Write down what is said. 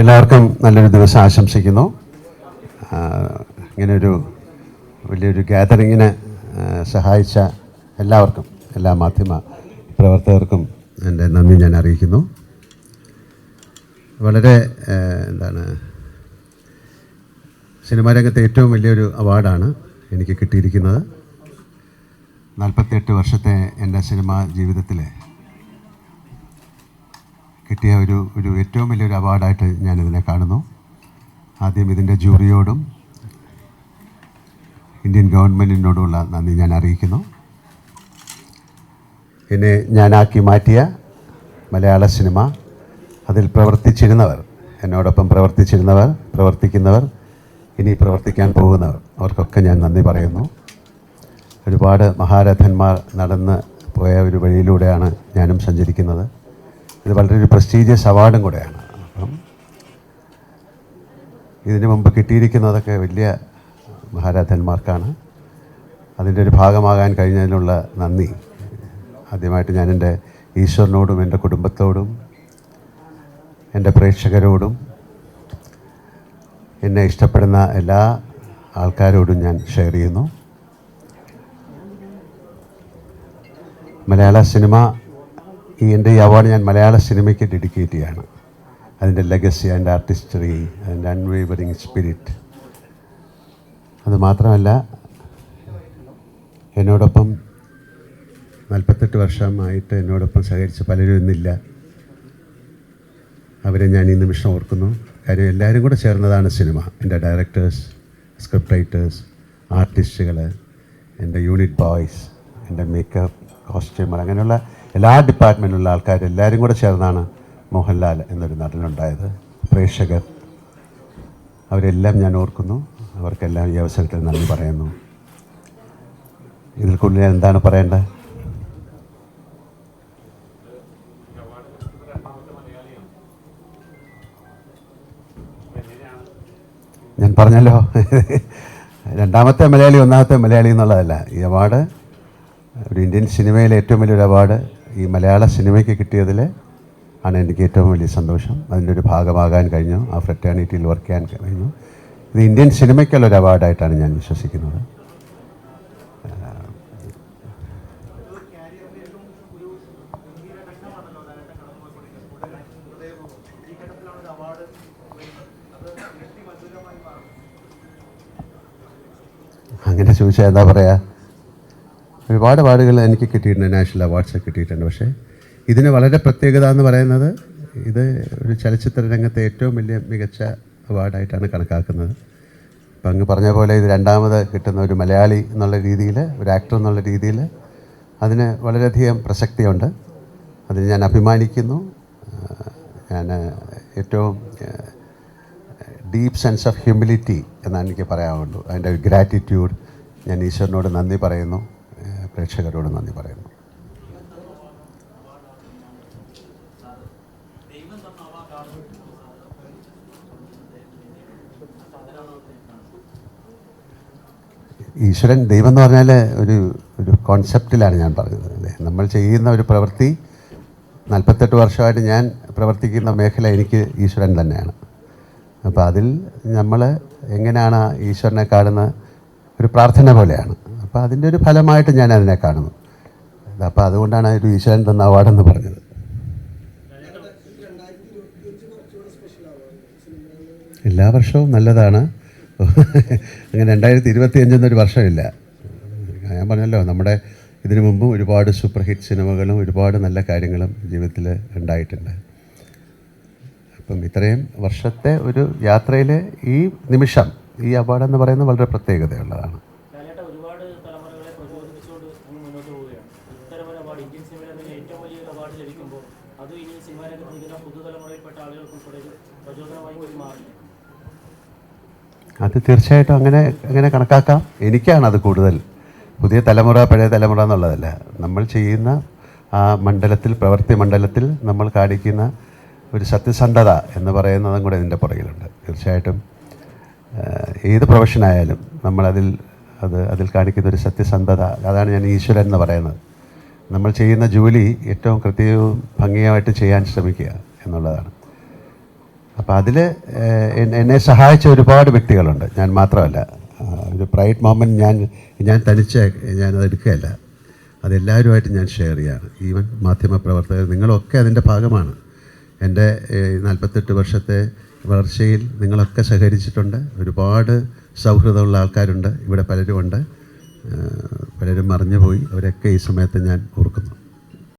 എല്ലാവർക്കും നല്ലൊരു ദിവസം ആശംസിക്കുന്നു. ഇങ്ങനെയൊരു വലിയൊരു ഗ്യാതറിങ്ങിന് സഹായിച്ച എല്ലാവർക്കും, എല്ലാ മാധ്യമ പ്രവർത്തകർക്കും എൻ്റെ നന്ദി ഞാൻ അറിയിക്കുന്നു. വളരെ സിനിമാ രംഗത്തെ ഏറ്റവും വലിയൊരു അവാർഡാണ് എനിക്ക് കിട്ടിയിരിക്കുന്നത്. 48 വർഷത്തെ എൻ്റെ സിനിമാ ജീവിതത്തിലെ കിട്ടിയ ഒരു ഏറ്റവും വലിയൊരു അവാർഡായിട്ട് ഞാനിതിനെ കാണുന്നു. ആദ്യം ഇതിൻ്റെ ജൂറിയോടും ഇന്ത്യൻ ഗവൺമെൻറ്റിനോടുമുള്ള നന്ദി ഞാൻ അറിയിക്കുന്നു. എന്നെ ഞാനാക്കി മാറ്റിയ മലയാള സിനിമ, അതിൽ പ്രവർത്തിച്ചിരുന്നവർ, എന്നോടൊപ്പം പ്രവർത്തിക്കുന്നവർ, ഇനി പ്രവർത്തിക്കാൻ പോകുന്നവർ, അവർക്കൊക്കെ ഞാൻ നന്ദി പറയുന്നു. ഒരുപാട് മഹാരഥന്മാർ നടന്ന് പോയ ഒരു വഴിയിലൂടെയാണ് ഞാനും സഞ്ചരിക്കുന്നത്. ഇത് വളരെ ഒരു പ്രസ്റ്റീജിയസ് അവാർഡും കൂടെയാണ്. അപ്പം ഇതിനു മുമ്പ് കിട്ടിയിരിക്കുന്നതൊക്കെ വലിയ മഹാരഥന്മാർക്കാണ്. അതിൻ്റെ ഒരു ഭാഗമാകാൻ കഴിഞ്ഞതിനുള്ള നന്ദി ആദ്യമായിട്ട് ഞാൻ എൻ്റെ ഈശ്വരനോടും എൻ്റെ കുടുംബത്തോടും എൻ്റെ പ്രേക്ഷകരോടും എന്നെ ഇഷ്ടപ്പെടുന്ന എല്ലാ ആൾക്കാരോടും ഞാൻ ഷെയർ ചെയ്യുന്നു. മലയാള സിനിമ, എൻ്റെ ഈ അവാർഡ് ഞാൻ മലയാള സിനിമയ്ക്ക് ഡെഡിക്കേറ്റ് ചെയ്യാണ്. അതിൻ്റെ ലെഗസി, അതിൻ്റെ ആർട്ടിസ്റ്ററി, അതിൻ്റെ അൺവേവറിങ് സ്പിരിറ്റ്. അതുമാത്രമല്ല, എന്നോടൊപ്പം 48 വർഷമായിട്ട് എന്നോടൊപ്പം സഹകരിച്ച പലരും ഇന്നില്ല. അവരെ ഞാൻ ഈ നിമിഷം ഓർക്കുന്നു. കാര്യം എല്ലാവരും കൂടെ ചേർന്നതാണ് സിനിമ. എൻ്റെ ഡയറക്ടേഴ്സ്, സ്ക്രിപ്റ്റ് റൈറ്റേഴ്സ്, ആർട്ടിസ്റ്റുകൾ, എൻ്റെ യൂണിറ്റ് ബോയ്സ്, എൻ്റെ മേക്കപ്പ്, കോസ്റ്റ്യൂമർ, അങ്ങനെയുള്ള എല്ലാ ഡിപ്പാർട്ട്മെൻറ്റിലുള്ള ആൾക്കാർ എല്ലാവരും കൂടെ ചേർന്നാണ് മോഹൻലാൽ എന്നൊരു നടനുണ്ടായത്. പ്രേക്ഷകർ, അവരെല്ലാം ഞാൻ ഓർക്കുന്നു. അവർക്കെല്ലാം ഈ അവസരത്തിൽ നന്ദി പറയുന്നു. ഇതിൽ കൂടുതൽ ഞാൻ എന്താണ് പറയേണ്ടത്? ഞാൻ പറഞ്ഞല്ലോ, രണ്ടാമത്തെ മലയാളി, ഒന്നാമത്തെ മലയാളി എന്നുള്ളതല്ല. ഈ അവാർഡ് ഒരു ഇന്ത്യൻ സിനിമയിലെ ഏറ്റവും വലിയൊരു അവാർഡ് ഈ മലയാള സിനിമയ്ക്ക് കിട്ടിയതിൽ ആണ് എനിക്ക് ഏറ്റവും വലിയ സന്തോഷം. അതിൻ്റെ ഒരു ഭാഗമാകാൻ കഴിഞ്ഞു, ആ ഫ്രറ്റേണിറ്റിയിൽ വർക്ക് ചെയ്യാൻ കഴിഞ്ഞു. ഇത് ഇന്ത്യൻ സിനിമയ്ക്കുള്ളൊരു അവാർഡായിട്ടാണ് ഞാൻ വിശ്വസിക്കുന്നത്. അങ്ങനെ ചോദിച്ചാൽ എന്താ പറയുക, ഒരുപാട് അവാർഡുകൾ എനിക്ക് കിട്ടിയിട്ടുണ്ട്, നാഷണൽ അവാർഡ്സ് കിട്ടിയിട്ടുണ്ട്. പക്ഷേ ഇതിന് വളരെ പ്രത്യേകത എന്ന് പറയുന്നത്, ഇത് ഒരു ചലച്ചിത്ര രംഗത്തെ ഏറ്റവും വലിയ മികച്ച അവാർഡായിട്ടാണ് കണക്കാക്കുന്നത്. ഇപ്പം അങ്ങ് പറഞ്ഞ പോലെ ഇത് രണ്ടാമത് കിട്ടുന്ന ഒരു മലയാളി എന്നുള്ള രീതിയിൽ, ഒരു ആക്ടർ എന്നുള്ള രീതിയിൽ അതിന് വളരെയധികം പ്രസക്തിയുണ്ട്. അതിന് ഞാൻ അഭിമാനിക്കുന്നു. ഞാൻ ഏറ്റവും ഡീപ്പ് സെൻസ് ഓഫ് ഹ്യൂമിലിറ്റി എന്നാണ് എനിക്ക് പറയാവുള്ളൂ. അതിൻ്റെ ഗ്രാറ്റിറ്റ്യൂഡ്, ഞാൻ ഈശ്വരനോട് നന്ദി പറയുന്നു, പ്രേക്ഷകരോട് നന്ദി പറയുന്നു. ഈശ്വരൻ, ദൈവം എന്ന് പറഞ്ഞാൽ ഒരു കോൺസെപ്റ്റിലാണ് ഞാൻ പറഞ്ഞത് അല്ലേ. നമ്മൾ ചെയ്യുന്ന ഒരു പ്രവൃത്തി, 48 വർഷമായിട്ട് ഞാൻ പ്രവർത്തിക്കുന്ന മേഖല എനിക്ക് ഈശ്വരൻ തന്നെയാണ്. അപ്പോൾ അതിൽ നമ്മൾ എങ്ങനെയാണ് ഈശ്വരനെ കാണുന്ന ഒരു പ്രാർത്ഥന പോലെയാണ്. അപ്പോൾ അതിൻ്റെ ഒരു ഫലമായിട്ട് ഞാൻ അതിനെ കാണുന്നു. അപ്പോൾ അതുകൊണ്ടാണ് ഒരു ഈശ്വരൻ തന്ന അവാർഡെന്ന് പറഞ്ഞത്. എല്ലാ വർഷവും നല്ലതാണ്. അങ്ങനെ 2025 എന്നൊരു വർഷമില്ല. ഞാൻ പറഞ്ഞല്ലോ, നമ്മുടെ ഇതിനു മുമ്പും ഒരുപാട് സൂപ്പർ ഹിറ്റ് സിനിമകളും ഒരുപാട് നല്ല കാര്യങ്ങളും ജീവിതത്തിൽ ഉണ്ടായിട്ടുണ്ട്. അപ്പം ഇത്രയും വർഷത്തെ ഒരു യാത്രയിൽ ഈ നിമിഷം, ഈ അവാർഡെന്ന് പറയുന്നത് വളരെ പ്രത്യേകതയുള്ളതാണ്. അത് തീർച്ചയായിട്ടും അങ്ങനെ കണക്കാക്കാം. എനിക്കാണത് കൂടുതൽ. പുതിയ തലമുറ, പഴയ തലമുറ എന്നുള്ളതല്ല. നമ്മൾ ചെയ്യുന്ന ആ മണ്ഡലത്തിൽ, പ്രവൃത്തി മണ്ഡലത്തിൽ നമ്മൾ കാണിക്കുന്ന ഒരു സത്യസന്ധത എന്ന് പറയുന്നതും കൂടെ ഇതിൻ്റെ പുറകിലുണ്ട്. തീർച്ചയായിട്ടും ഏത് പ്രൊഫഷനായാലും അതിൽ കാണിക്കുന്ന ഒരു സത്യസന്ധത, അതാണ് ഞാൻ ഈശ്വരൻ എന്ന് പറയുന്നത്. നമ്മൾ ചെയ്യുന്ന ജോലി ഏറ്റവും കൃത്യവും ഭംഗിയായിട്ട് ചെയ്യാൻ ശ്രമിക്കുക എന്നുള്ളതാണ്. അപ്പോൾ അതിൽ എന്നെ സഹായിച്ച ഒരുപാട് വ്യക്തികളുണ്ട്, ഞാൻ മാത്രമല്ല. ഒരു പ്രൈഡ് മൊമെൻറ്റ് ഞാൻ തനിച്ച് ഞാനത് എടുക്കുകയല്ല, അതെല്ലാവരുമായിട്ട് ഞാൻ ഷെയർ ചെയ്യാണ്. ഈവൻ മാധ്യമപ്രവർത്തകർ നിങ്ങളൊക്കെ അതിൻ്റെ ഭാഗമാണ്. എൻ്റെ 48 വർഷത്തെ വളർച്ചയിൽ നിങ്ങളൊക്കെ സഹകരിച്ചിട്ടുണ്ട്. ഒരുപാട് സൗഹൃദമുള്ള ആൾക്കാരുണ്ട് ഇവിടെ, പലരും ഉണ്ട്, പലരും മറഞ്ഞുപോയി. അവരൊക്കെ ഈ സമയത്ത് ഞാൻ ഓർക്കുന്നു.